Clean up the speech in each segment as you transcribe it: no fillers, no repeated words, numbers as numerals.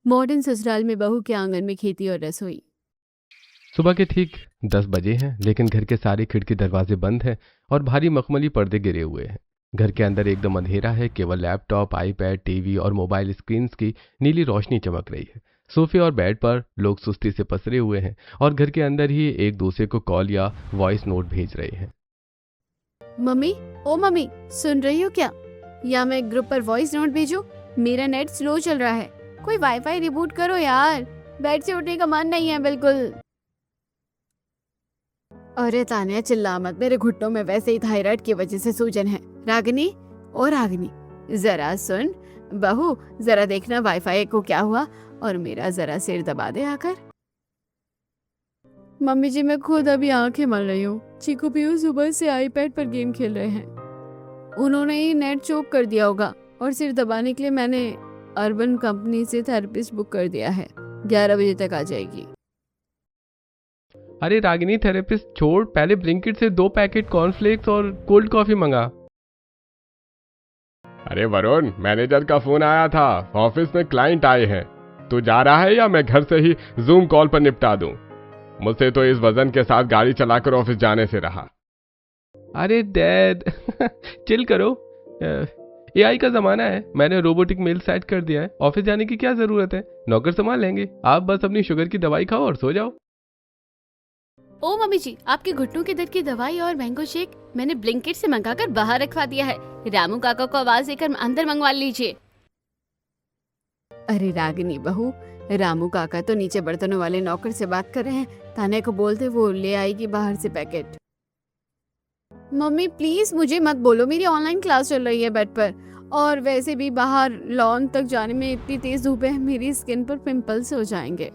Modern ससुराल में बहू के आंगन में खेती और रसोई। सुबह के ठीक 10 बजे हैं, लेकिन घर के सारे खिड़की दरवाजे बंद हैं और भारी मखमली पर्दे गिरे हुए हैं। घर के अंदर एकदम अंधेरा है। केवल लैपटॉप, आईपैड, टीवी और मोबाइल स्क्रीन्स की नीली रोशनी चमक रही है। सोफे और बेड पर लोग सुस्ती से पसरे हुए हैं और घर के अंदर ही एक दूसरे को कॉल या वॉइस नोट भेज रहे हैं। मम्मी, ओ मम्मी, सुन रही हो क्या? या मैं ग्रुप पर वॉइस नोट भेजूं? मेरा नेट स्लो चल रहा है। कोई वाईफाई रिबूट करो यार। बेड से उठने का मन नहीं है बिल्कुल। अरे तानिया, चिल्ला मत। मेरे घुटनों में वैसे ही थायराइड की वजह से सूजन है। रागिनी, ओ रागिनी, जरा सुन। बहू, जरा देखना वाईफाई को क्या हुआ और मेरा जरा सिर दबा दे आकर। मम्मी जी, मैं खुद अभी आंखें मल रही हूँ। चीकू पीयू सुबह से आईपैड पर गेम खेल रहे हैं। उन्होंने ही नेट चोक कर दिया होगा और सिर दबाने के लिए मैंने अर्बन कंपनी से थेरेपिस्ट बुक कर दिया है। 11 बजे तक आ जाएगी। अरे रागिनी, थेरेपिस्ट छोड़, पहले ब्लिंकिट से 2 पैकेट कॉर्नफ्लेक्स और कोल्ड कॉफी मंगा। अरे वरुण, मैनेजर का फोन आया था। ऑफिस में क्लाइंट आए हैं। तू जा रहा है या मैं घर से ही जूम कॉल पर निपटा दूं? मुझसे तो इस वजन के साथ गाड़ी चलाकर ऑफिस जाने से रहा। अरे डैड चिल करो। एआई का जमाना है। मैंने रोबोटिक मेल सेट कर दिया है। ऑफिस जाने की क्या जरूरत है, नौकर संभाल लेंगे। आप बस अपनी शुगर की दवाई खाओ और सो जाओ। ओ मम्मी जी, आपके घुटनों के दर्द की दवाई और मैंगो शेक मैंने ब्लिंकिट से मंगाकर बाहर रखवा दिया है। रामू काका को आवाज देकर अंदर मंगवा लीजिए। अरे रागिनी बहू, रामू काका तो नीचे बर्तनों वाले नौकर से बात कर रहे हैं। ताने को बोलते वो ले आएगी बाहर से पैकेट। मम्मी प्लीज मुझे मत बोलो, मेरी ऑनलाइन क्लास चल रही है बेड पर। और वैसे भी बाहर लॉन तक जाने में इतनी तेज धूप है, मेरी स्किन पर पिंपल्स हो जाएंगे।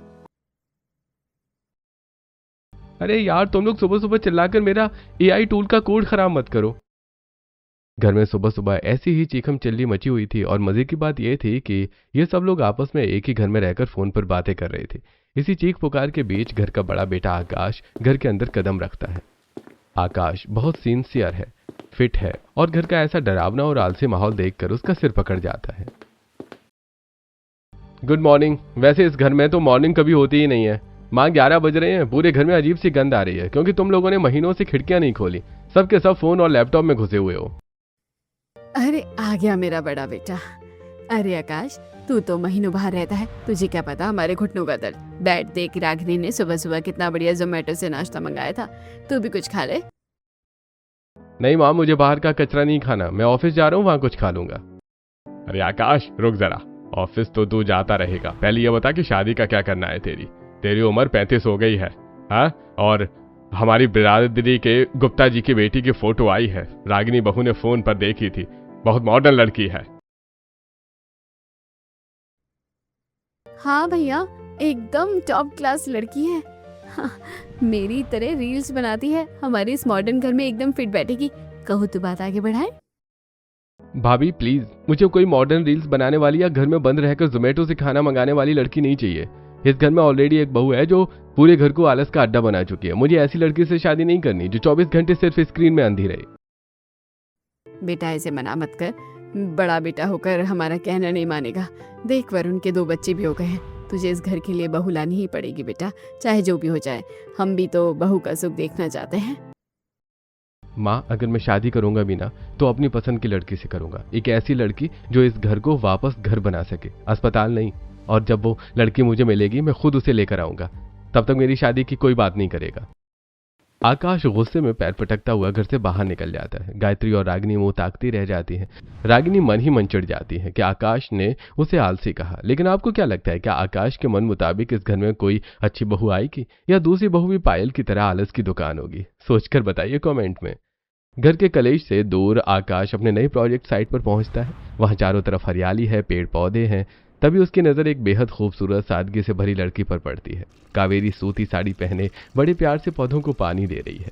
अरे यार, तुम लोग सुबह सुबह चिल्लाकर मेरा एआई टूल का कोड खराब मत करो। घर में सुबह सुबह ऐसी ही चीखम चिल्ली मची हुई थी और मजे की बात यह थी कि ये सब लोग आपस में एक ही घर में रहकर फोन पर बातें कर रहे थे। इसी चीख पुकार के बीच घर का बड़ा बेटा आकाश घर के अंदर कदम रखता है। आकाश बहुत सिंसियर है, फिट है और घर का ऐसा डरावना और आलसी माहौल देखकर उसका सिर पकड़ जाता है। Good morning. वैसे इस घर में तो मॉर्निंग कभी होती ही नहीं है। माँ 11 बज रहे हैं। पूरे घर में अजीब सी गंध आ रही है क्योंकि तुम लोगों ने महीनों से खिड़कियां नहीं खोली। सबके सब फोन और लैपटॉप में घुसे हुए हो। अरे आ गया मेरा बड़ा बेटा। अरे आकाश, तू तो महीनों बाहर रहता है, तुझे क्या पता हमारे घुटनों का दर्द। बैठ देख, रागिनी ने सुबह सुबह कितना बढ़िया जोमेटो से नाश्ता मंगाया था। तू भी कुछ खा ले। नहीं माँ, मुझे बाहर का कचरा नहीं खाना। मैं ऑफिस जा रहा हूँ, वहां कुछ खा लूंगा। अरे आकाश, रुक जरा। ऑफिस तो तू जाता रहेगा। पहले ये बता कि शादी का क्या करना है तेरी उम्र 35 हो गई है। हाँ, और हमारी बिरादरी के गुप्ता जी की बेटी की फोटो आई है। रागिनी बहू ने फोन पर देखी थी। बहुत मॉडर्न लड़की है। हाँ भैया, एकदम टॉप क्लास लड़की है। हाँ, मेरी तरह रील्स बनाती है। हमारे इस मॉडर्न घर में एकदम फिट बैठेगी। कहो तो बात आगे बढ़ाए। भाभी प्लीज, मुझे कोई मॉडर्न रील्स बनाने वाली या घर में बंद रहकर जोमेटो से खाना मंगाने वाली लड़की नहीं चाहिए। इस घर में ऑलरेडी एक बहू है जो पूरे घर को आलस का अड्डा बना चुकी है। मुझे ऐसी लड़की से शादी नहीं करनी जो 24 घंटे सिर्फ स्क्रीन में अंधी रहे। बेटा ऐसे मना मत कर। बड़ा बेटा होकर हमारा कहना नहीं मानेगा। देख, वरुण के 2 बच्चे भी हो गए हैं। तुझे इस घर के लिए बहू लानी ही पड़ेगी बेटा, चाहे जो भी हो जाए। हम भी तो बहू का सुख देखना चाहते हैं। माँ, अगर मैं शादी करूंगा भी ना तो अपनी पसंद की लड़की से करूंगा। एक ऐसी लड़की जो इस घर को वापस घर बना सके, अस्पताल नहीं। और जब वो लड़की मुझे मिलेगी मैं खुद उसे लेकर आऊंगा। तब तक मेरी शादी की कोई बात नहीं करेगा। आकाश गुस्से में पैर पटकता हुआ घर से बाहर निकल जाता है। गायत्री और रागिनी मुंह ताकती रह जाती हैं। रागिनी मन ही मन चिढ़ जाती है कि आकाश ने उसे आलसी कहा। लेकिन आपको क्या लगता है, क्या आकाश के मन मुताबिक इस घर में कोई अच्छी बहू आएगी या दूसरी बहू भी पायल की तरह आलस की दुकान होगी? सोचकर बताइए कमेंट में। घर के कलेश से दूर आकाश अपने नए प्रोजेक्ट साइट पर पहुंचता है। वहां चारों तरफ हरियाली है, पेड़ पौधे हैं। तभी उसकी नजर एक बेहद खूबसूरत सादगी से भरी लड़की पर पड़ती है। कावेरी सूती साड़ी पहने बड़े प्यार से पौधों को पानी दे रही है।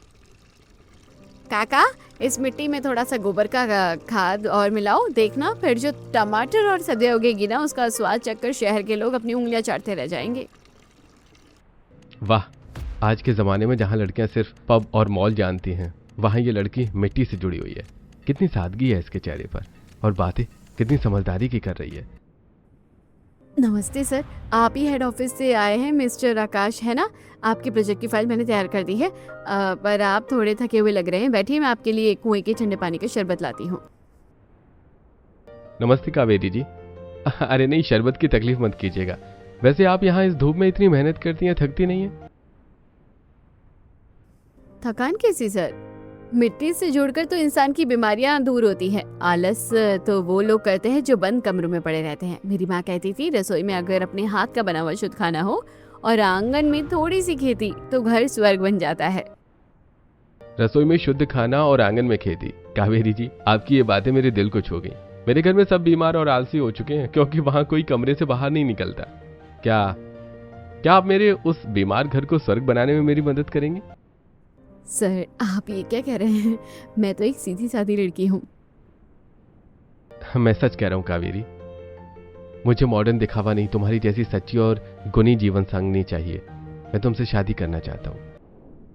काका, इस मिट्टी में थोड़ा सा गोबर का खाद और मिलाओ। देखना फिर जो टमाटर और सब्जियां उगेगी ना, उसका स्वाद चखकर शहर के लोग अपनी उंगलियां चाटते रह जाएंगे। वाह, आज के जमाने में जहां लड़कियां सिर्फ पब और मॉल जानती हैं, वहां ये लड़की मिट्टी से जुड़ी हुई है। कितनी सादगी है इसके चेहरे पर और बातें कितनी समझदारी की कर रही है। नमस्ते सर, आप ही हेड ऑफिस से आए हैं, मिस्टर आकाश है ना? आपके प्रोजेक्ट की फाइल मैंने तैयार कर दी है, पर आप थोड़े थके हुए लग रहे हैं। बैठिए, मैं आपके लिए कुएं के ठंडे पानी का शरबत लाती हूँ। नमस्ते कावेरी जी। अरे नहीं, शरबत की तकलीफ मत कीजिएगा। वैसे आप यहाँ इस धूप में इतनी मेहनत करती हैं, थकती नहीं है? थकान कैसी सर? मिट्टी से जुड़कर तो इंसान की बीमारियां दूर होती है। आलस तो वो लोग करते हैं जो बंद कमरों में पड़े रहते हैं। मेरी माँ कहती थी, रसोई में अगर अपने हाथ का बना हुआ शुद्ध खाना हो और आंगन में थोड़ी सी खेती, तो घर स्वर्ग बन जाता है। रसोई में शुद्ध खाना और आंगन में खेती। कावेरी जी, आपकी ये बातें मेरे दिल को छू गई। मेरे घर में सब बीमार और आलसी हो चुके हैं क्योंकि वहां कोई कमरे से बाहर नहीं निकलता। क्या क्या आप मेरे उस बीमार घर को स्वर्ग बनाने में मेरी मदद करेंगे? सर, आप ये क्या कह रहे हैं? मैं तो एक सीधी सादी लड़की हूँ। मैं सच कह रहा हूँ कावेरी। मुझे मॉडर्न दिखावा नहीं, तुम्हारी जैसी सच्ची और गुणी जीवन संगनी चाहिए। मैं तुमसे शादी करना चाहता हूँ।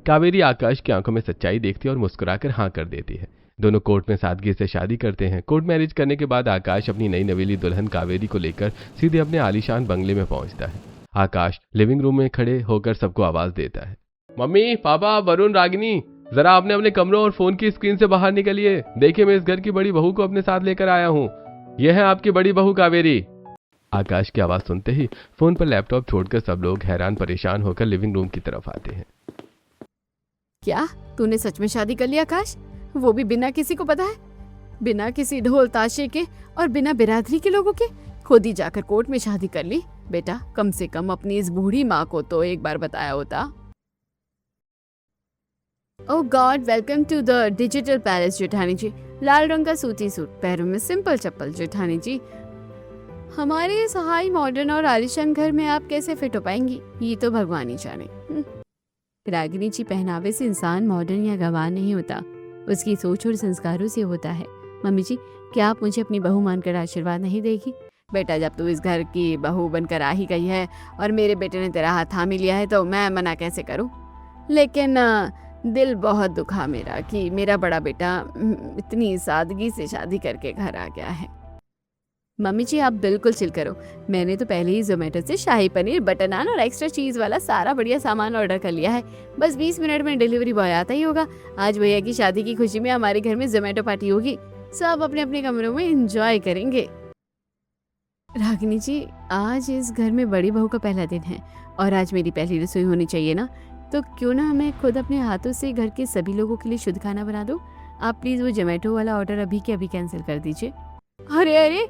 कावेरी आकाश की आंखों में सच्चाई देखती है और मुस्कुराकर हाँ कर देती है। दोनों कोर्ट में सादगी से शादी करते हैं। कोर्ट मैरिज करने के बाद आकाश अपनी नई नवेली दुल्हन कावेरी को लेकर सीधे अपने आलीशान बंगले में पहुंचता है। आकाश लिविंग रूम में खड़े होकर सबको आवाज देता है, मम्मी, पापा, वरुण, रागिनी, जरा आपने अपने कमरों और फोन की स्क्रीन से बाहर निकलिए। देखिए, मैं इस घर की बड़ी बहू को अपने साथ लेकर आया हूँ। यह है आपकी बड़ी बहू कावेरी। आकाश की आवाज सुनते ही फोन पर लैपटॉप छोड़कर सब लोग हैरान परेशान होकर लिविंग रूम की तरफ आते हैं। क्या तूने सच में शादी कर लिया आकाश? वो भी बिना किसी को पता है, बिना किसी ढोल ताशे के और बिना बिरादरी के लोगों के? खुद ही जाकर कोर्ट में शादी कर ली। बेटा, कम से कम अपनी इस बूढ़ी माँ को तो एक बार बताया होता। Oh god, welcome to the digital palace जेठानी जी। लाल रंग का सूती सूट, पैरों में सिंपल चप्पल। जेठानी जी, हमारे इस हाई मॉडर्न और आलिशान घर में आप कैसे फिट हो पाएंगी, ये तो भगवान ही जाने। रागिनी जी, पहनावे से इंसान मॉडर्न या गंवार नहीं होता, उसकी सोच और संस्कारों से होता है। मम्मी जी, क्या आप मुझे अपनी बहू मानकर आशीर्वाद नहीं देगी? बेटा, जब तू इस घर की बहू बनकर आ ही गई है और मेरे बेटे ने तेरा हाथ थाम ही लिया है, तो मैं मना कैसे करूं? लेकिन दिल बहुत दुखा मेरा कि मेरा बड़ा बेटा इतनी सादगी से शादी करके घर आ गया है। मम्मी जी, आप बिल्कुल चिल करो। मैंने तो पहले ही जोमेटो से शाही पनीर, बटर नान और एक्स्ट्रा चीज़ वाला सारा बढ़िया सामान ऑर्डर कर लिया है। बस 20 मिनट में डिलीवरी बॉय आता ही होगा। आज भैया की शादी की खुशी में हमारे घर में जोमेटो पार्टी होगी। सब अपने अपने कमरों में एंजॉय करेंगे। रागिनी जी, आज इस घर में बड़ी बहू का पहला दिन है और आज मेरी पहली रसोई होनी चाहिए ना, तो क्यों ना मैं खुद अपने हाथों से घर के सभी लोगों के लिए शुद्ध खाना बना दूं। आप प्लीज़ वो जोमेटो वाला ऑर्डर अभी के अभी कैंसिल कर दीजिए। अरे अरे,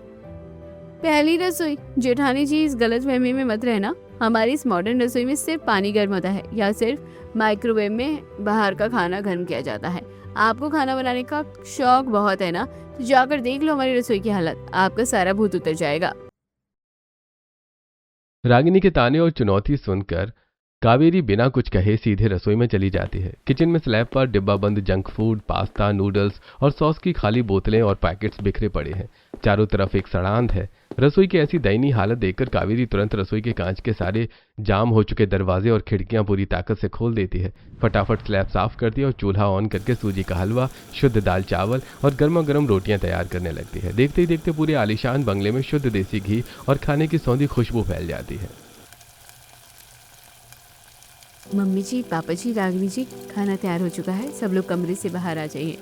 पहली रसोई? जेठानी जी, इस गलत फहमी में मत रहना। हमारी इस मॉडर्न रसोई में सिर्फ पानी गर्म होता है या सिर्फ माइक्रोवेव में बाहर का खाना गर्म किया जाता है। आपको खाना बनाने का शौक बहुत है ना, तो जाकर देख लो हमारी रसोई की हालत, आपका सारा भूत उतर जाएगा। रागिनी के ताने और चुनौती सुनकर कावेरी बिना कुछ कहे सीधे रसोई में चली जाती है। किचन में स्लैब पर डिब्बा बंद जंक फूड, पास्ता, नूडल्स और सॉस की खाली बोतलें और पैकेट्स बिखरे पड़े हैं। चारों तरफ एक सड़ांध है। रसोई की ऐसी दयनीय हालत देखकर कावेरी तुरंत रसोई के कांच के सारे जाम हो चुके दरवाजे और खिड़कियां पूरी ताकत से खोल देती है। फटाफट स्लैब साफ करती है और चूल्हा ऑन करके सूजी का हलवा, शुद्ध दाल चावल और गर्मा गर्म रोटियां तैयार करने लगती है। देखते ही देखते पूरे आलीशान बंगले में शुद्ध देसी घी और खाने की सौंधी खुशबू फैल जाती है। मम्मी जी, पापा जी, रागिनी जी, खाना तैयार हो चुका है, सब लोग कमरे से बाहर आ जाइए।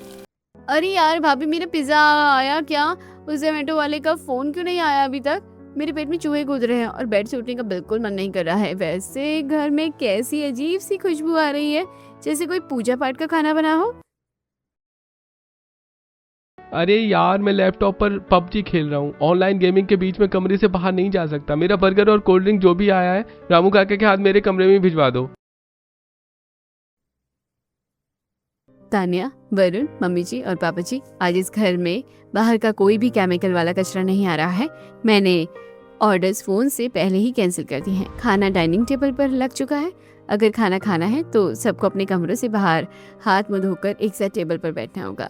अरे यार भाभी, मेरा पिज्जा आया क्या? उस जोमेटो वाले का फोन क्यों नहीं आया अभी तक? मेरे पेट में चूहे कूद रहे हैं और बेड से उठने का बिल्कुल मन नहीं कर रहा है। वैसे घर में कैसी अजीब सी खुशबू आ रही है, जैसे कोई पूजा पाठ का खाना बना हो। अरे यार, मैं लैपटॉप पर पबजी खेल रहा हूँ। ऑनलाइन गेमिंग के बीच में कमरे से बाहर नहीं जा सकता। मेरा बर्गर और कोल्ड ड्रिंक जो भी आया है रामू काका के हाथ मेरे कमरे में भिजवा दो। तानिया, वरुण, मम्मी जी और पापा जी, आज इस घर में बाहर का कोई भी केमिकल वाला कचरा नहीं आ रहा है। मैंने ऑर्डर्स फोन से पहले ही कैंसिल कर दिए हैं। खाना डाइनिंग टेबल पर लग चुका है। अगर खाना खाना है तो सबको अपने कमरों से बाहर हाथ मुंह धोकर एक साथ टेबल पर बैठना होगा।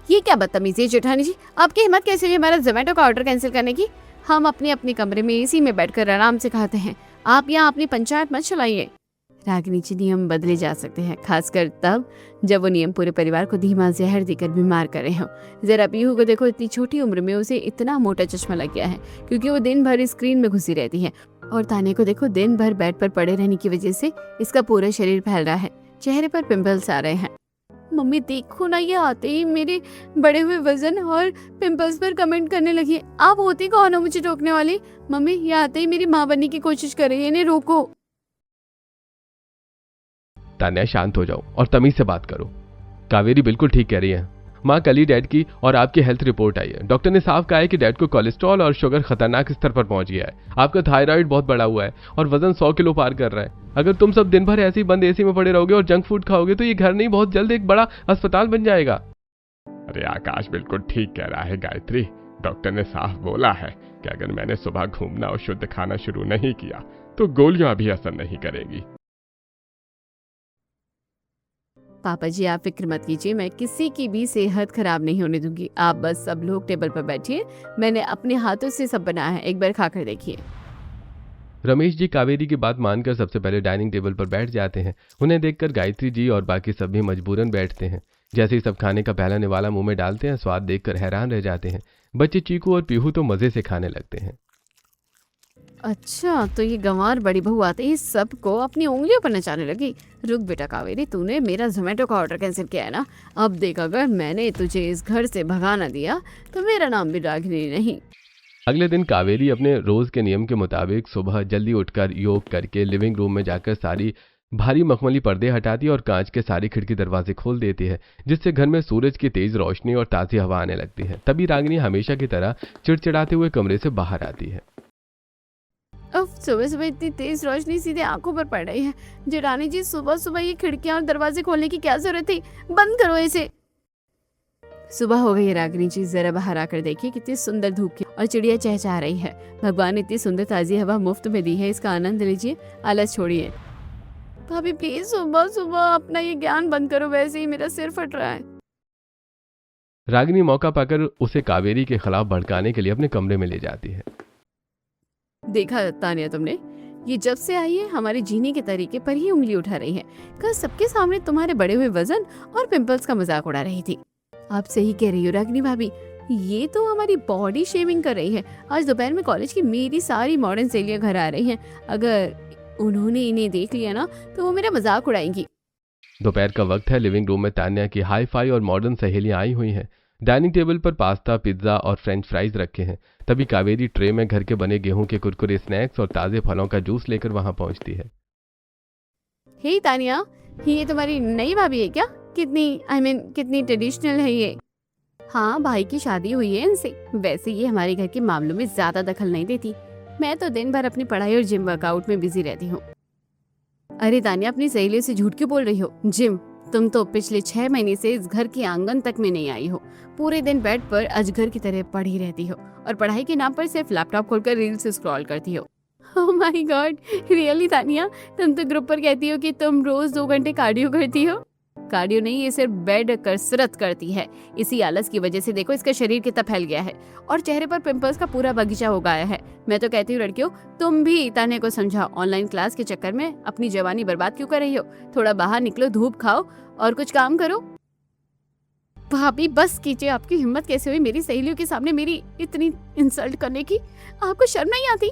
ये क्या बदतमीजी है जेठानी जी? आपकी हिम्मत कैसे हुई हमारा जोमेटो का ऑर्डर कैंसिल करने की? हम अपने अपने कमरे में एसी में बैठकर आराम से खाते हैं। आप यहाँ अपनी पंचायत मत चलाइए। रागिनी जी, नियम बदले जा सकते हैं, खासकर तब जब वो नियम पूरे परिवार को धीमा जहर देकर बीमार कर रहे हो। जरा पीहू को देखो, इतनी छोटी उम्र में उसे इतना मोटा चश्मा लग गया है क्योंकि वो दिन भर स्क्रीन में घुसी रहती है। और तान्या को देखो, दिन भर बेड पर पड़े रहने की वजह से इसका पूरा शरीर फैल रहा है, चेहरे पर पिंपल्स आ रहे हैं। मम्मी देखो ना, ये आते ही मेरे बढ़े हुए वजन और पिंपल्स पर कमेंट करने लगी है। आप होती कौन हो मुझे रोकने वाली? मम्मी ये आते ही मेरी माँ बनने की कोशिश कर रही है, इन्हें रोको। तान्या शांत हो जाओ और तमीज से बात करो। कावेरी बिल्कुल ठीक कह रही है माँ, कल ही डैड की और आपकी हेल्थ रिपोर्ट आई है। डॉक्टर ने साफ कहा है कि डैड को कोलेस्ट्रॉल और शुगर खतरनाक स्तर पर पहुंच गया है। आपका थायराइड बहुत बढ़ा हुआ है और वजन 100 किलो पार कर रहा है। अगर तुम सब दिन भर ऐसे ही बंद एसी में पड़े रहोगे और जंक फूड खाओगे तो ये घर नहीं, बहुत जल्द एक बड़ा अस्पताल बन जाएगा। अरे आकाश बिल्कुल ठीक कह रहा है गायत्री। डॉक्टर ने साफ बोला है कि अगर मैंने सुबह घूमना और शुद्ध खाना शुरू नहीं किया तो गोलियां भी असर नहीं करेंगी। पापा जी आप फिक्र मत कीजिए, मैं किसी की भी सेहत खराब नहीं होने दूंगी। आप बस सब लोग टेबल पर बैठिए, मैंने अपने हाथों से सब बनाया है, एक बार खाकर देखिए। रमेश जी कावेरी की बात मानकर सबसे पहले डाइनिंग टेबल पर बैठ जाते हैं। उन्हें देखकर गायत्री जी और बाकी सभी मजबूरन बैठते हैं। जैसे ही सब खाने का पहला निवाला मुंह में डालते हैं, स्वाद देखकर हैरान रह जाते हैं। बच्चे चीकू और पीहू तो मजे से खाने लगते हैं। अच्छा, तो ये गंवार बड़ी बहू आते ही सबको अपनी उंगलियों पर नचाने लगी। रुक बेटा कावेरी, तूने मेरा जोमेटो का ऑर्डर कैंसिल किया है ना? अब देख, अगर मैंने तुझे इस घर से भगा ना दिया तो मेरा नाम भी रागिनी नहीं। अगले दिन कावेरी अपने रोज के नियम के मुताबिक सुबह जल्दी उठकर योग करके लिविंग रूम में जाकर सारी भारी मखमली पर्दे हटाती है और कांच के सारी खिड़की दरवाजे खोल देती है, जिससे घर में सूरज की तेज रोशनी और ताज़ी हवा आने लगती है। तभी रागिनी हमेशा की तरह चिड़चिड़ाते हुए कमरे से बाहर आती है। अब सुबह सुबह इतनी तेज रोशनी सीधे आंखों पर पड़ रही है। जेठानी जी, सुबह सुबह ये खिड़कियां और दरवाजे खोलने की क्या जरूरत थी? बंद करो इसे। सुबह हो गई है रागिनी जी, जरा बाहर आकर देखिए कितनी सुंदर धूप की और चिड़िया चहचहा रही है। भगवान ने इतनी सुंदर ताजी हवा मुफ्त में दी है, इसका आनंद लीजिए, आलस छोड़िए। भाभी प्लीज सुबह सुबह अपना ये ज्ञान बंद करो, वैसे ही मेरा सिर फट रहा है। रागिनी मौका पाकर उसे कावेरी के खिलाफ भड़काने के लिए अपने कमरे में ले जाती है। देखा तानिया तुमने, ये जब से आई है हमारे जीने के तरीके पर ही उंगली उठा रही है। कल सबके सामने तुम्हारे बड़े हुए वजन और पिंपल्स का मजाक उड़ा रही थी। आप सही कह रही हो रागिनी भाभी, ये तो हमारी बॉडी शेविंग कर रही है। आज दोपहर में कॉलेज की मेरी सारी मॉडर्न सहेलियां घर आ रही हैं। अगर उन्होंने इन्हें देख लिया ना तो वो मेरा मजाक उड़ाएंगी। दोपहर का वक्त है। लिविंग रूम में तान्या की हाई फाई और मॉडर्न सहेलियां आई हुई हैं। डाइनिंग टेबल पर पास्ता, पिज्जा और फ्रेंच फ्राइज रखे हैं। तभी कावेरी ट्रे में घर के बने गेहूं के कुरकुरे स्नैक्स और ताजे फलों का जूस लेकर वहां पहुंचती है। हे तानिया, ये तुम्हारी नई भाभी है क्या? कितनी ट्रेडिशनल है ये। हाँ, भाई की शादी हुई है इनसे। वैसे ये हमारे घर के मामलों में ज्यादा दखल नहीं देती। मैं तो दिन भर अपनी पढ़ाई और जिम वर्कआउट में बिजी रहती हूँ। अरे तानिया, अपनी सहेलियों से झूठ क्यों बोल रही हो? जिम? तुम तो पिछले 6 महीने से इस घर के आंगन तक में नहीं आई हो। पूरे दिन बेड पर अजगर की तरह पड़ी रहती हो और पढ़ाई के नाम पर सिर्फ लैपटॉप खोलकर रील्स स्क्रॉल करती हो। Oh my God, really Tania? तुम तो ग्रुप पर कहती हो कि तुम रोज 2 घंटे कार्डियो करती हो। कार्डियो नहीं, ये सिर्फ बेड कसरत करती है। इसी आलस की वजह से देखो इसका शरीर कितना फैल गया है और चेहरे पर पिंपल्स का पूरा बगीचा हो गया है। मैं तो कहती हूँ लड़कियों, तुम भी तान्या को समझाओ। ऑनलाइन क्लास के चक्कर में अपनी जवानी बर्बाद क्यों कर रही हो? थोड़ा बाहर निकलो, धूप खाओ और कुछ काम करो। भाभी बस कीजिए, आपकी हिम्मत कैसे हुई मेरी सहेलियों के सामने मेरी इतनी इंसल्ट करने की? आपको शर्म नहीं आती?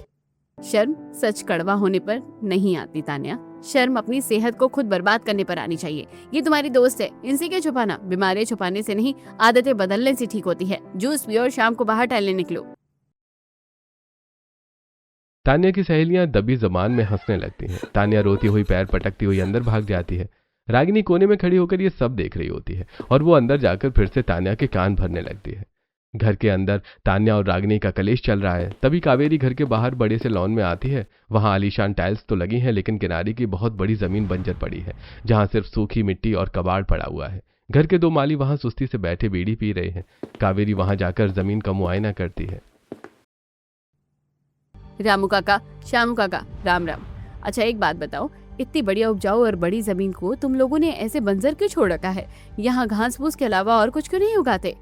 शर्म सच कड़वा होने पर नहीं आती तान्या। शर्म अपनी सेहत को खुद बर्बाद करने पर आनी चाहिए। ये तुम्हारी दोस्त है, इनसे क्या छुपाना? बीमारियां छुपाने से नहीं, आदतें बदलने से ठीक होती है। जूस पियो और शाम को बाहर टहलने निकलो। तान्या की सहेलियां दबी जबान में हंसने लगती हैं। तान्या रोती हुई पैर पटकती हुई अंदर भाग जाती है। रागिनी कोने में खड़ी होकर ये सब देख रही होती है और वो अंदर जाकर फिर से तान्या के कान भरने लगती है। घर के अंदर तान्या और रागिनी का कलेश चल रहा है। तभी कावेरी घर के बाहर बड़े से लॉन में आती है। वहां आलीशान टाइल्स तो लगी हैं, लेकिन किनारे की बहुत बड़ी जमीन बंजर पड़ी है, जहां सिर्फ सूखी मिट्टी और कबाड़ पड़ा हुआ है। घर के 2 माली वहां सुस्ती से बैठे बीड़ी पी रहे हैं। कावेरी वहां जाकर जमीन का मुआयना करती है। रामू काका, श्यामू काका, राम राम। अच्छा एक बात बताओ, इतनी बढ़िया उपजाऊ और बड़ी जमीन को तुम लोगों ने ऐसे बंजर क्यों छोड़ रखा है? यहाँ घास फूस के अलावा और कुछ क्यों नहीं उगाते?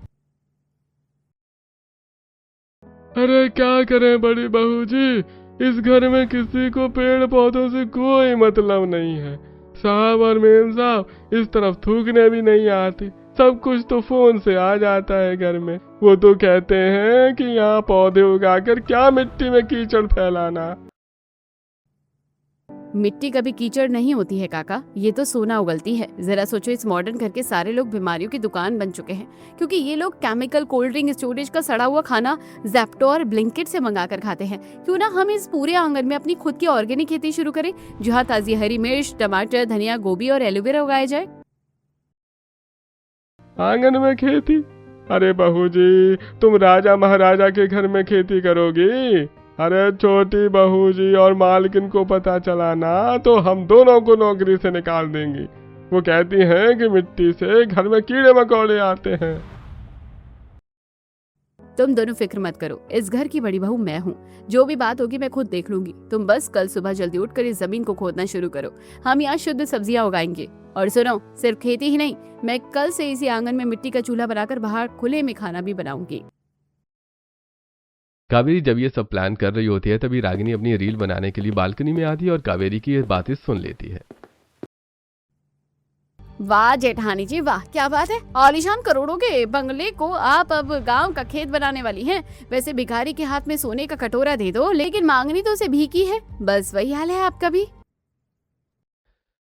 अरे क्या करें बड़ी बहू जी, इस घर में किसी को पेड़ पौधों से कोई मतलब नहीं है। साहब और मेम साहब इस तरफ थूकने भी नहीं आते, सब कुछ तो फोन से आ जाता है घर में। वो तो कहते हैं कि यहाँ पौधे उगाकर क्या मिट्टी में कीचड़ फैलाना। मिट्टी कभी कीचड़ नहीं होती है काका, ये तो सोना उगलती है। जरा सोचो, इस मॉडर्न घर के सारे लोग बीमारियों की दुकान बन चुके हैं, क्योंकि ये लोग केमिकल, कोल्ड ड्रिंक, स्टोरेज का सड़ा हुआ खाना ज़ेप्टो और ब्लिंकिट से मंगा कर खाते हैं। क्यों ना हम इस पूरे आंगन में अपनी खुद की ऑर्गेनिक खेती शुरू करें, जहाँ ताजी हरी मिर्च, टमाटर, धनिया, गोभी और एलोवेरा उगाया जाए। आंगन में खेती? अरे बहू जी, तुम राजा महाराजा के घर में खेती करोगी? अरे छोटी बहू जी और मालकिन को पता चला ना तो हम दोनों को नौकरी से निकाल देंगी। वो कहती हैं कि मिट्टी से घर में कीड़े मकोड़े आते हैं। तुम दोनों फिक्र मत करो, इस घर की बड़ी बहू मैं हूँ। जो भी बात होगी मैं खुद देख लूंगी। तुम बस कल सुबह जल्दी उठकर इस जमीन को खोदना शुरू करो। हम यहाँ शुद्ध सब्जियाँ उगाएंगे। और सुनो, सिर्फ खेती ही नहीं, मैं कल से इसी आंगन में मिट्टी का चूल्हा बनाकर बाहर खुले में खाना भी बनाऊंगी। कावेरी जब ये सब प्लान कर रही होती है तभी रागिनी अपनी रील बनाने के लिए बालकनी में आती है और कावेरी की ये बातें सुन लेती है। वाह जेठानी जी वाह, क्या बात है। आलीशान करोड़ों के बंगले को आप अब गांव का खेत बनाने वाली हैं। वैसे भिखारी के हाथ में सोने का कटोरा दे दो, लेकिन मांगनी तो उसे भीख ही है। बस वही हाल है आपका भी।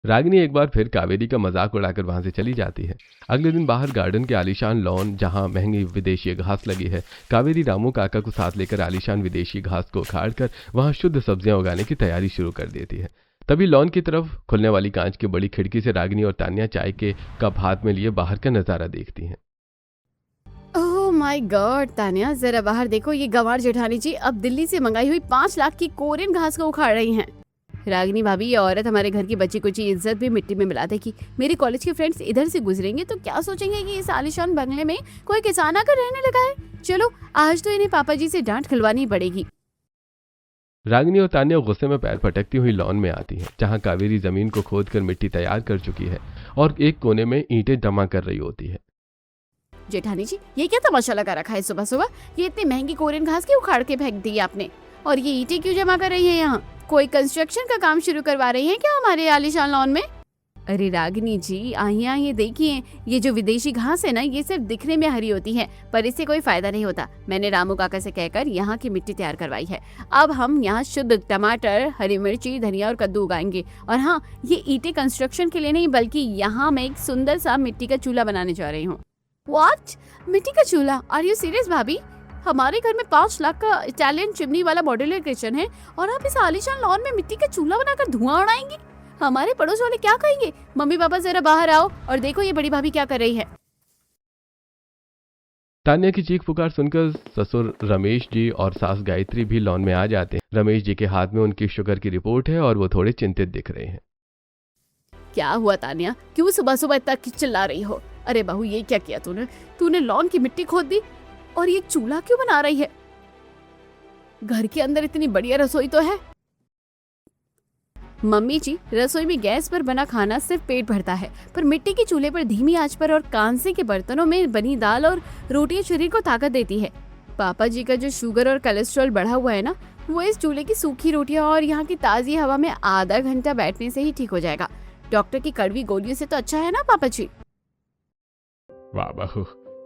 रागिनी एक बार फिर कावेरी का मजाक उड़ाकर वहां से चली जाती है। अगले दिन बाहर गार्डन के आलीशान लॉन जहां महंगी विदेशी घास लगी है, कावेरी रामू काका को साथ लेकर आलीशान विदेशी घास को उखाड़कर वहां शुद्ध सब्जियां उगाने की तैयारी शुरू कर देती है। तभी लॉन की तरफ खुलने वाली कांच की बड़ी खिड़की से रागिनी और तान्या चाय के कप हाथ में लिए बाहर का नजारा देखती हैं। ओह माय गॉड तान्या, जरा बाहर देखो, ये गंवार जेठानी जी अब दिल्ली से मंगाई हुई 5 लाख की कोरियन घास को उखाड़ रही हैं। रागिनी भाभी, ये औरत हमारे घर की बची कुची इज्जत भी मिट्टी में मिला देगी। मेरे कॉलेज के फ्रेंड्स इधर से गुजरेंगे तो क्या सोचेंगे कि इस आलीशान बंगले में कोई किसान आकर रहने लगा है। चलो आज तो इन्हें पापा जी से डांट खिलवानी पड़ेगी। रागिनी और तान्या गुस्से में पैर पटकती हुई लॉन में आती हैं, जहां कावेरी जमीन को खोदकर मिट्टी तैयार कर चुकी है और एक कोने में ईंटें जमा कर रही होती है। जेठानी जी, ये क्या तमाशा लगा रखा है सुबह सुबह? ये इतनी महंगी कोरियन घास की उखाड़ के फेंक दी आपने, और ये ईंटें क्यों जमा कर रही है यहाँ? कोई कंस्ट्रक्शन का काम शुरू करवा रही हैं क्या हमारे आलीशान लॉन में? अरे रागिनी जी, आइए देखिए, ये जो विदेशी घास है ना, ये सिर्फ दिखने में हरी होती है, पर इससे कोई फायदा नहीं होता। मैंने रामू काका से कहकर यहाँ की मिट्टी तैयार करवाई है। अब हम यहाँ शुद्ध टमाटर, हरी मिर्ची, धनिया और कद्दू उगाएंगे। और हाँ, ये ईंटें कंस्ट्रक्शन के लिए नहीं, बल्कि यहाँ मैं एक सुंदर सा मिट्टी का चूल्हा बनाने जा रही हूँ। व्हाट? मिट्टी का चूल्हा? आर यू सीरियस भाभी? हमारे घर में 5 लाख का इटालियन चिमनी वाला मॉड्यूलर किचन है और आप इस आलीशान लॉन में मिट्टी का चूल्हा बनाकर धुआं उड़ाएंगे? हमारे पड़ोस वाले क्या कहेंगे? मम्मी पापा जरा बाहर आओ और देखो ये बड़ी भाभी क्या कर रही है। तान्या की चीख पुकार सुनकर ससुर रमेश जी और सास गायत्री भी लॉन में आ जाते हैं। रमेश जी के हाथ में उनकी शुगर की रिपोर्ट है और वो थोड़े चिंतित दिख रहे हैं। क्या हुआ तान्या, क्यों सुबह सुबह इतना चिल्ला रही हो? अरे बहू, ये क्या किया तूने लॉन की मिट्टी खोद दी और ये चूल्हा क्यों बना रही है? घर के अंदर इतनी बढ़िया रसोई तो है। मम्मी जी, रसोई में गैस पर बना खाना सिर्फ पेट भरता है, पर मिट्टी के चूल्हे पर धीमी आंच पर और कांसे के बर्तनों में बनी दाल और रोटियां शरीर को ताकत देती है। पापा जी का जो शुगर और कोलेस्ट्रॉल बढ़ा हुआ है ना, वो इस चूल्हे की सूखी रोटियां और यहाँ की ताजी हवा में आधा घंटा बैठने से ही ठीक हो जाएगा। डॉक्टर की कड़वी गोलियों से तो अच्छा है ना पापा जी? वाह बहू,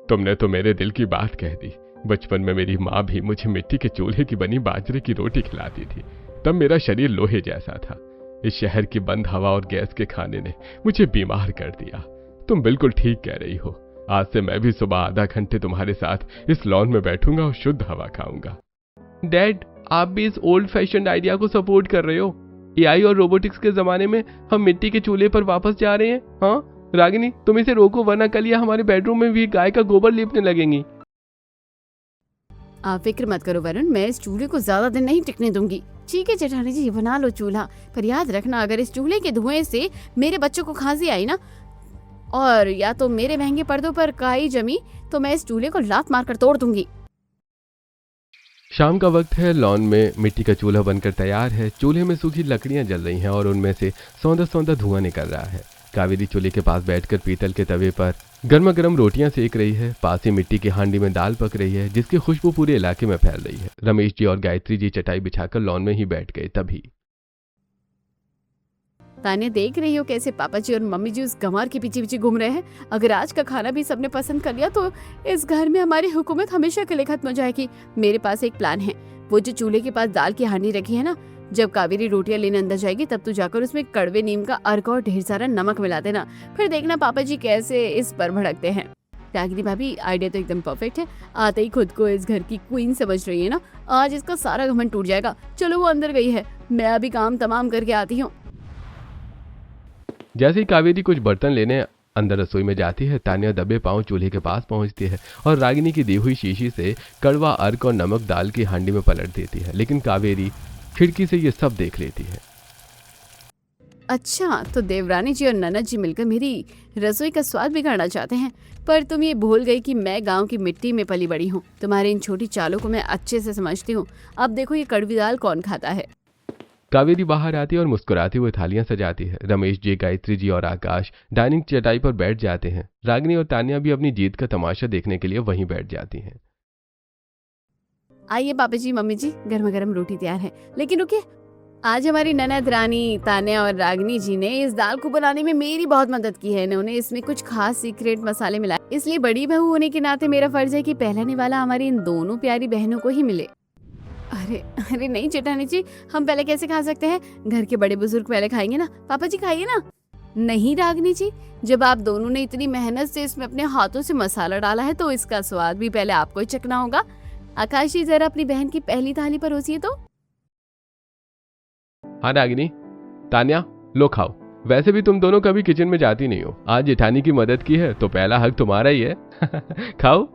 तुमने तो मेरे दिल की बात कह दी। बचपन में मेरी माँ भी मुझे मिट्टी के चूल्हे की बनी बाजरे की रोटी खिलाती थी, तब मेरा शरीर लोहे जैसा था। इस शहर की बंद हवा और गैस के खाने ने मुझे बीमार कर दिया। तुम बिल्कुल ठीक कह रही हो। आज से मैं भी सुबह आधा घंटे तुम्हारे साथ इस लॉन में बैठूंगा और शुद्ध हवा खाऊंगा। डैड, आप भी इस ओल्ड फैशन आइडिया को सपोर्ट कर रहे हो? एआई और रोबोटिक्स के जमाने में हम मिट्टी के चूल्हे पर वापस जा रहे हैं। हाँ रागिनी, तुम इसे रोको, वरना कल या हमारे बेडरूम में भी गाय का गोबर लेपने लगेंगी। आप फिक्र मत करो वरुण, मैं इस चूल्हे को ज्यादा दिन नहीं टिकने दूंगी। ठीक है जेठानी जी, बना लो चूल्हा, पर याद रखना अगर इस चूल्हे के धुएं से मेरे बच्चों को खांसी आई ना, और या तो मेरे महंगे पर्दों पर काई जमी, तो मैं इस चूल्हे को लात मारकर तोड़ दूंगी। शाम का वक्त है। लॉन में मिट्टी का चूल्हा बनकर तैयार है। चूल्हे में सूखी लकड़ियां जल रही हैं और उनमें से सौंधा सौंधा धुआं निकल रहा है। कावेरी चूल्हे के पास बैठकर पीतल के तवे पर गर्मा गर्म रोटियां सेक रही है, पास ही मिट्टी की हांडी में दाल पक रही है जिसकी खुशबू पूरे इलाके में फैल रही है। रमेश जी और गायत्री जी चटाई बिछाकर लॉन में ही बैठ गए। तभी तान्या देख रही हो कैसे पापा जी और मम्मी जी उस गंवार के पीछे पीछे घूम रहे हैं। अगर आज का खाना भी सबने पसंद कर लिया तो इस घर में हमारी हुकूमत हमेशा के लिए खत्म हो जाएगी। मेरे पास एक प्लान है। वो जो चूल्हे के पास दाल की हांडी रखी है ना, जब कावेरी रोटियां लेने अंदर जाएगी तब तू जाकर उसमें कड़वे नीम का अर्क और ढेर सारा नमक मिला देना। फिर देखना पापा जी कैसे इस पर भड़कते हैं। रागिनी भाभी आइडिया तो एकदम परफेक्ट है। आते ही खुद को इस घर की क्वीन समझ रही है ना, आज इसका सारा घमंड टूट जाएगा। चलो वो अंदर गई है, मैं अभी काम तमाम करके आती हूँ। जैसे ही कावेरी कुछ बर्तन लेने अंदर रसोई में जाती है, तान्या दबे पांव चूल्हे के पास पहुंचती है और रागिनी की दी हुई शीशी से कड़वा अर्क और नमक दाल की हांडी में पलट देती है। लेकिन कावेरी खिड़की से ये सब देख लेती है। अच्छा, तो देवरानी जी और ननद जी मिलकर मेरी रसोई का स्वाद बिगाड़ना चाहते हैं। पर तुम ये भूल गई कि मैं गांव की मिट्टी में पली बड़ी हूँ। तुम्हारे इन छोटी चालों को मैं अच्छे से समझती हूँ। अब देखो ये कड़वी दाल कौन खाता है। कावेरी बाहर आती है और मुस्कुराती हुए थालियां सजाती है। रमेश जी, गायत्री जी और आकाश डाइनिंग चटाई पर बैठ जाते हैं। रागिनी और तान्या भी अपनी जीत का तमाशा देखने के लिए वहीं बैठ जाती हैं। आइए पापा जी, मम्मी जी, गर्मा गर्म रोटी तैयार है। लेकिन रुकिए, आज हमारी ननद रानी तान्या और रागिनी जी ने इस दाल को बनाने में मेरी बहुत मदद की है। इन्होंने इसमें कुछ खास सीक्रेट मसाले मिलाए, इसलिए बड़ी बहू होने के नाते मेरा फर्ज है कि पहला निवाला हमारी इन दोनों प्यारी बहनों को ही मिले। अरे अरे नहीं जेठानी जी, हम पहले कैसे खा सकते हैं? घर के बड़े बुजुर्ग पहले खाएंगे ना। पापा जी खाइए ना। नहीं रागिनी जी, जब आप दोनों ने इतनी मेहनत से इसमें अपने हाथों से मसाला डाला है तो इसका स्वाद भी पहले आपको ही चखना होगा। आकाश जी, जरा अपनी बहन की पहली थाली परोसिए तो। हाँ रागिनी, तान्या, लो खाओ। वैसे भी तुम दोनों कभी किचन में जाती नहीं हो, आज जेठानी की मदद की है तो पहला हक तुम्हारा ही है। खाओ।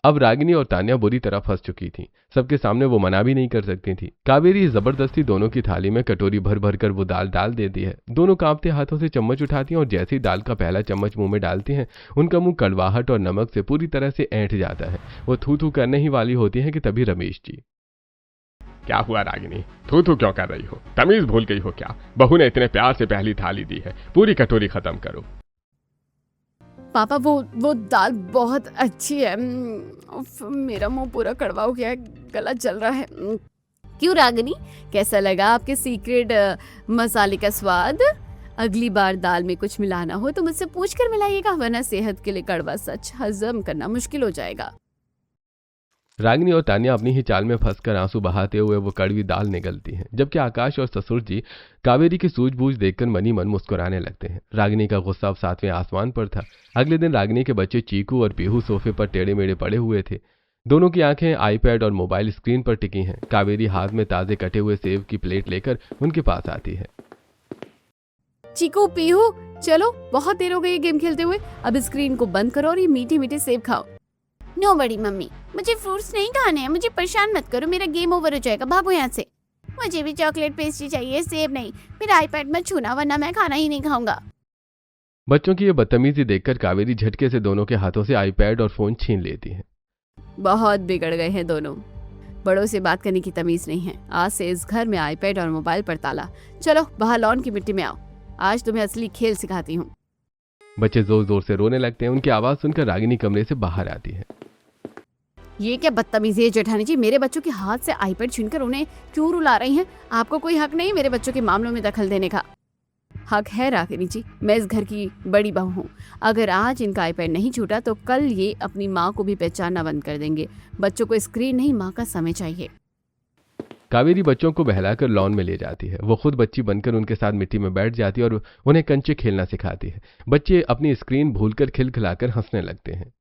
अब रागिनी और तान्या बुरी तरह फंस चुकी थीं। सबके सामने वो मना भी नहीं कर सकती थी। कावेरी जबरदस्ती दोनों की थाली में कटोरी भर भर कर वो दाल डाल देती है। दोनों कांपते हाथों से चम्मच उठाती हैं और जैसे ही दाल का पहला चम्मच मुंह में डालती हैं, उनका मुंह कड़वाहट और नमक से पूरी तरह से ऐंठ जाता है। वो थू थू करने ही वाली होती है कि तभी रमेश जी। क्या हुआ रागिनी, थू थू क्यों कर रही हो? तमीज भूल गई हो क्या? बहू ने इतने प्यार से पहली थाली दी है, पूरी कटोरी खत्म करो। पापा वो दाल बहुत अच्छी है। मेरा मुंह पूरा कड़वा हो गया है, गला जल रहा है। क्यों रागिनी, कैसा लगा आपके सीक्रेट मसाले का स्वाद? अगली बार दाल में कुछ मिलाना हो तो मुझसे पूछ कर मिलाइएगा, वरना सेहत के लिए कड़वा सच हजम करना मुश्किल हो जाएगा। रागिनी और तान्या अपनी ही चाल में फंसकर आंसू बहाते हुए वो कड़वी दाल निगलती हैं, जबकि आकाश और ससुर जी कावेरी की सूझबूझ देखकर मनी मन मुस्कुराने लगते हैं। रागिनी का गुस्सा अब 7वें आसमान पर था। अगले दिन रागिनी के बच्चे चीकू और पीहू सोफे पर टेढ़े मेढ़े पड़े हुए थे। दोनों की आंखें आईपैड और मोबाइल स्क्रीन पर टिकी हैं। कावेरी हाथ में ताजे कटे हुए सेब की प्लेट लेकर उनके पास आती है। चीकू, पीहू, चलो, बहुत देर हो गई गेम खेलते हुए। अब स्क्रीन को बंद करो और ये मीठे मीठे सेब खाओ। नो बड़ी मम्मी, मुझे फ्रूट्स नहीं खाने हैं। मुझे परेशान मत करो, मेरा गेम ओवर हो जाएगा। भागो यहाँ से। मुझे भी चॉकलेट पेस्ट्री चाहिए, सेब नहीं। मेरा आईपैड मत छूना, वरना मैं खाना ही नहीं खाऊंगा। बच्चों की ये बदतमीजी देखकर कावेरी झटके से दोनों के हाथों से आईपैड और फोन छीन लेती है। बहुत बिगड़ गए हैं दोनों। बड़ों से बात करने की तमीज नहीं है। आज से इस घर में आईपैड और मोबाइल पर ताला। चलो बाहर लॉन की मिट्टी में आओ, आज तुम्हें असली खेल सिखाती हूँ। बच्चे जोर जोर से रोने लगते हैं। उनकी आवाज सुनकर रागिनी कमरे से बाहर आती है। ये क्या बदतमीजी है जेठानी जी? मेरे बच्चों के हाथ से आईपैड छीनकर उन्हें क्यों रुला रही हैं? आपको कोई हक नहीं मेरे बच्चों के मामलों में दखल देने का। हक है रागिनी जी, मैं इस घर की बड़ी बहू हूँ। अगर आज इनका आईपैड नहीं छूटा तो कल ये अपनी माँ को भी पहचानना बंद कर देंगे। बच्चों को स्क्रीन नहीं, माँ का समय चाहिए। कावेरी बच्चों को बहलाकर लॉन में ले जाती है। वो खुद बच्ची बनकर उनके साथ मिट्टी में बैठ जाती है और उन्हें कंचे खेलना सिखाती है। बच्चे अपनी स्क्रीन भूलकर खिलखिलाकर हंसने लगते हैं।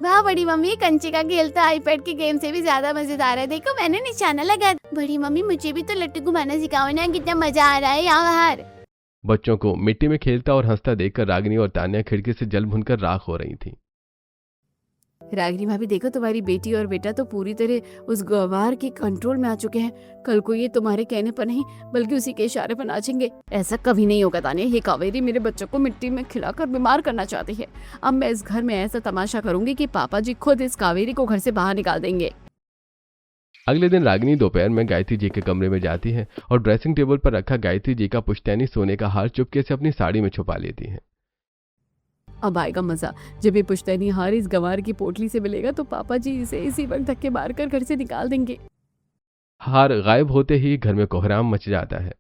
वाह बड़ी मम्मी, कंचे का खेल तो आईपैड के गेम से भी ज्यादा मजेदार है। देखो मैंने निशाना लगा। बड़ी मम्मी, मुझे भी तो लट्टू घुमाना सिखाओ ना, कितना मजा आ रहा है यहाँ बाहर। बच्चों को मिट्टी में खेलता और हंसता देखकर रागिनी और तान्या खिड़की से जल भुनकर राख हो रही थी। रागिनी भाभी, देखो तुम्हारी बेटी और बेटा तो पूरी तरह उस गवार के कंट्रोल में आ चुके हैं। कल को ये तुम्हारे कहने पर नहीं बल्कि उसी के इशारे पर नाचेंगे। ऐसा कभी नहीं होगा तान्या। ये कावेरी मेरे बच्चों को मिट्टी में खिलाकर बीमार करना चाहती है। अब मैं इस घर में ऐसा तमाशा करूंगी कि पापा जी खुद इस कावेरी को घर से बाहर निकाल देंगे। अगले दिन रागिनी दोपहर में गायत्री जी के कमरे में जाती है और ड्रेसिंग टेबल पर रखा गायत्री जी का पुश्तैनी सोने का हार चुपके से अपनी साड़ी में छुपा लेती है। अब आएगा मजा जब ये पुश्तैनी हार इस गंवार की पोटली से मिलेगा तो पापा जी इसे इसी वक्त धक्के मारकर घर से निकाल देंगे। हार गायब होते ही घर में कोहराम मच जाता है।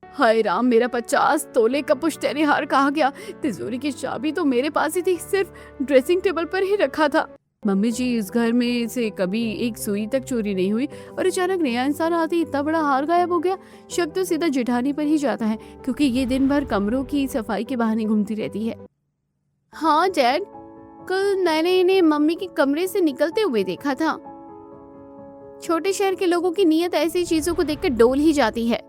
हाय राम, मेरा 50 तोले का पुश्तैनी हार कहाँ गया? तिजोरी की चाबी तो मेरे पास ही थी, सिर्फ ड्रेसिंग टेबल पर ही रखा था। मम्मी जी, इस घर में से कभी एक सुई तक चोरी नहीं हुई और अचानक नया इंसान आते ही इतना बड़ा हार गायब हो गया। शक तो सीधा जेठानी पर ही जाता है क्योंकि ये दिन भर कमरों की सफाई के बहाने घूमती रहती है। हाँ डैड, कल मैंने इन्हें मम्मी के कमरे से निकलते हुए देखा था। छोटे शहर के लोगों की नीयत ऐसी चीजों को देखकर डोल ही जाती है।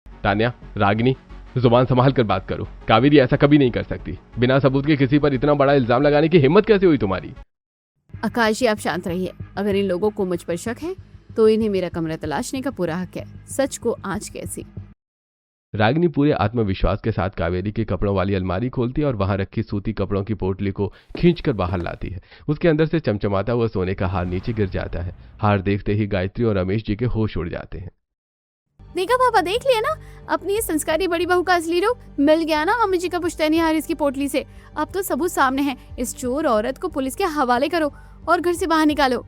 तान्या, रागिनी, जुबान संभाल कर बात करो। कावेरी ऐसा कभी नहीं कर सकती। बिना सबूत के किसी पर इतना बड़ा इल्जाम लगाने की हिम्मत कैसे हुई तुम्हारी? आकाश जी, आप शांत रहिए। अगर इन लोगों को मुझ पर शक है तो इन्हें मेरा कमरा तलाशने का पूरा हक है। सच को आंच कैसी? रागिनी पूरे आत्मविश्वास के साथ कावेरी के कपड़ों वाली अलमारी खोलती है और वहां रखी सूती कपड़ों की पोटली को खींचकर बाहर लाती है। उसके अंदर से चमचमाता हुआ सोने का हार नीचे गिर जाता है। हार देखते ही गायत्री और रमेश जी के होश उड़ जाते हैं। देखा पापा, देख लिया ना, अपनी ये संस्कारी बड़ी बहू का असली रूप मिल गया ना मम्मी जी का पुश्तैनी हार इसकी पोटली से। अब तो सबूत सामने है। इस चोर औरत को पुलिस के हवाले करो और घर से बाहर निकालो।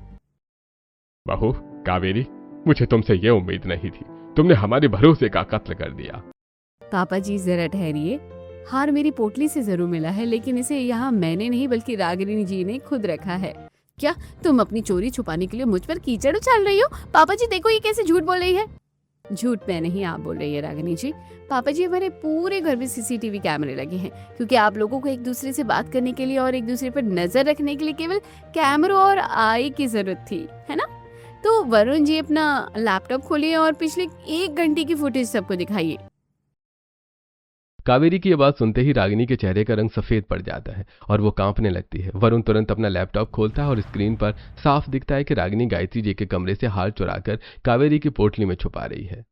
बहू कावेरी, मुझे तुमसे ये उम्मीद नहीं थी। तुमने हमारे भरोसे का कत्ल कर दिया। पापा जी जरा ठहरिए। हार मेरी पोटली से जरूर मिला है, लेकिन इसे यहाँ मैंने नहीं बल्कि रागिनी जी ने खुद रखा है। क्या तुम अपनी चोरी छुपाने के लिए मुझ पर कीचड़ उछाल रही हो? पापा जी देखो, ये कैसे झूठ बोल रही है। झूठ मैं नहीं, आप बोल रही है रागिनी जी। पापा जी, हमारे पूरे घर में सीसीटीवी कैमरे लगे हैं क्योंकि आप लोगों को एक दूसरे से बात करने के लिए और एक दूसरे पर नजर रखने के लिए केवल कैमरों और आई की जरूरत थी, है ना? तो वरुण जी अपना लैपटॉप खोलिए और पिछले 1 घंटे की फुटेज सबको दिखाइए। कावेरी की यह बात सुनते ही रागिनी के चेहरे का रंग सफेद पड़ जाता है और वो कांपने लगती है। वरुण तुरंत अपना लैपटॉप खोलता है और स्क्रीन पर साफ दिखता है कि रागिनी गायत्री जी के कमरे से हार चुराकर कावेरी की पोटली में छुपा रही है।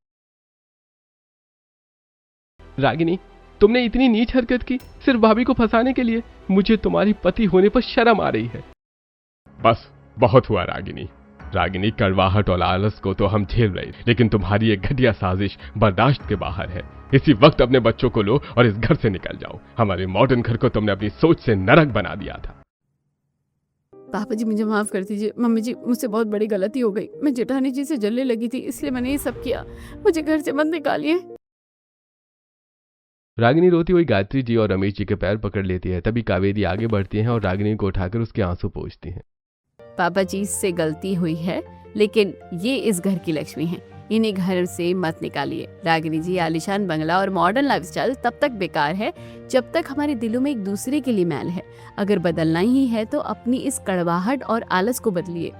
रागिनी, तुमने इतनी नीच हरकत की सिर्फ भाभी को फंसाने के लिए? मुझे तुम्हारी पति होने पर शर्म आ रही है। बस बहुत हुआ रागिनी। रागिनी, कड़वाहट और आलस को तो हम झेल रहे, लेकिन तुम्हारी एक घटिया साजिश बर्दाश्त के बाहर है। इसी वक्त अपने बच्चों को लो और इस घर से निकल जाओ। हमारे मॉडर्न घर को तुमने अपनी सोच से नरक बना दिया था। पापा जी, मुझे माफ कर दीजिए। मम्मी जी, मुझसे बहुत बड़ी गलती हो गई। मैं जेठानी जी से जलने लगी थी, इसलिए मैंने ये सब किया। मुझे घर से मत निकालिए। रागिनी रोती हुई गायत्री जी और रमेश जी के पैर पकड़ लेती है। तभी कावेरी आगे बढ़ती है और रागिनी को उठाकर उसके आंसू पोंछती है। पापा जी, इससे गलती हुई है, लेकिन ये इस घर की लक्ष्मी है। इन्हें घर से मत निकालिए। रागिनी जी, आलिशान बंगला और मॉडर्न लाइफस्टाइल तब तक बेकार है जब तक हमारे दिलों में एक दूसरे के लिए मैल है। अगर बदलना ही है तो अपनी इस कड़वाहट और आलस को बदलिए।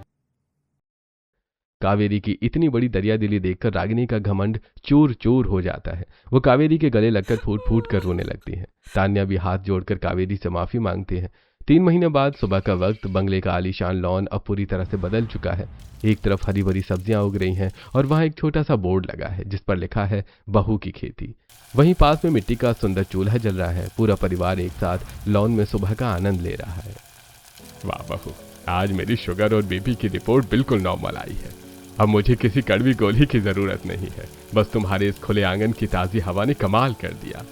कावेरी की इतनी बड़ी दरियादिली देखकर रागिनी का घमंड चूर चूर हो जाता है। वो कावेरी के गले लगकर फूट फूट कर रोने लगती है। तान्या भी हाथ जोड़कर कावेरी से माफी मांगती है। 3 महीने बाद सुबह का वक्त बंगले का आलीशान लॉन अब पूरी तरह से बदल चुका है। एक तरफ हरी भरी सब्जियां उग रही हैं और वहां एक छोटा सा बोर्ड लगा है जिस पर लिखा है बहू की खेती। वहीं पास में मिट्टी का सुंदर चूल्हा जल रहा है। पूरा परिवार एक साथ लॉन में सुबह का आनंद ले रहा है। वाह बहू, आज मेरी शुगर और बीपी की रिपोर्ट बिल्कुल नॉर्मल आई है। अब मुझे किसी कड़वी गोली की जरूरत नहीं है। बस तुम्हारे इस खुले आंगन की ताजी हवा ने कमाल कर दिया।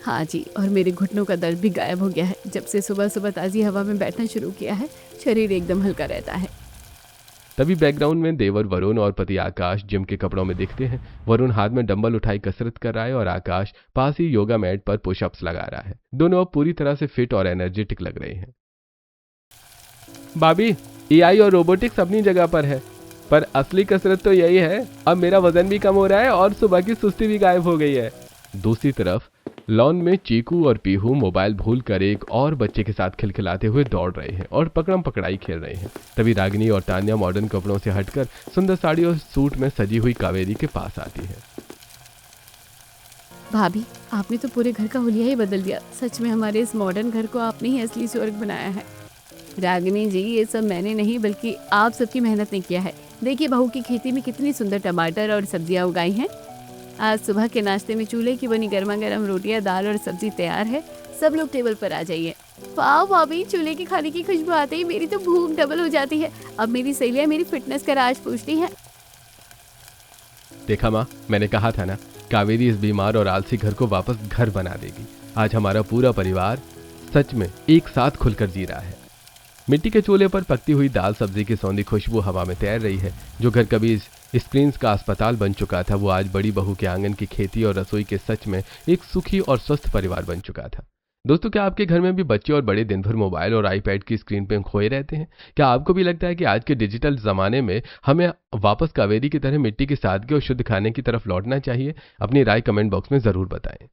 हाँ जी, और मेरे घुटनों का दर्द भी गायब हो गया है। जब से सुबह सुबह ताजी हवा में बैठना शुरू किया है, शरीर एकदम हल्का रहता है। तभी बैकग्राउंड में देवर वरुण और पति आकाश जिम के कपड़ों में दिखते हैं। वरुण हाथ में डंबल उठाई कसरत कर रहा है और आकाश पास ही योगा मैट पर पुशअप्स लगा रहा है। दोनों अब पूरी तरह से फिट और एनर्जेटिक लग रहे हैं। भाभी, एआई और रोबोटिक्स अपनी जगह पर है, पर असली कसरत तो यही है। अब मेरा वजन भी कम हो रहा है और सुबह की सुस्ती भी गायब हो गई है। दूसरी तरफ लॉन में चीकू और पीहू मोबाइल भूलकर एक और बच्चे के साथ खिलखिलाते हुए दौड़ रहे हैं और पकड़म पकड़ाई खेल रहे हैं। तभी रागिनी और तान्या मॉडर्न कपड़ों से हटकर सुंदर साड़ी और सूट में सजी हुई कावेरी के पास आती है। भाभी, आपने तो पूरे घर का हुलिया ही बदल दिया। सच में हमारे इस मॉडर्न घर को आपने ही असली स्वर्ग बनाया है। रागिनी जी, ये सब मैंने नहीं बल्कि आप सबकी मेहनत ने किया है। देखिए बहू की खेती में कितनी सुंदर टमाटर और सब्जियां उगाई हैं। आज सुबह के नाश्ते में चूल्हे की बनी गर्मा गर्म रोटियां, दाल और सब्जी तैयार है। सब लोग टेबल पर आ जाइए। वाह भाभी, चूल्हे के खाने की खुशबू आते ही मेरी तो भूख डबल हो जाती है। अब मेरी सहेलियां मेरी फिटनेस का राज पूछती हैं। देखा माँ, मैंने कहा था ना, कावेरी इस बीमार और आलसी घर को वापस घर बना देगी। आज हमारा पूरा परिवार सच में एक साथ खुलकर जी रहा है। मिट्टी के चूल्हे पर पकती हुई दाल सब्जी की सौंधी खुशबू हवा में तैर रही है। जो घर कभी इस प्रिंस का अस्पताल बन चुका था, वो आज बड़ी बहू के आंगन की खेती और रसोई के सच में एक सुखी और स्वस्थ परिवार बन चुका था। दोस्तों, क्या आपके घर में भी बच्चे और बड़े दिन भर मोबाइल और आईपैड की स्क्रीन पर खोए रहते हैं? क्या आपको भी लगता है कि आज के डिजिटल जमाने में हमें वापस कावेरी की तरह मिट्टी की सादगी और शुद्ध खाने की तरफ लौटना चाहिए? अपनी राय कमेंट बॉक्स में जरूर बताएं।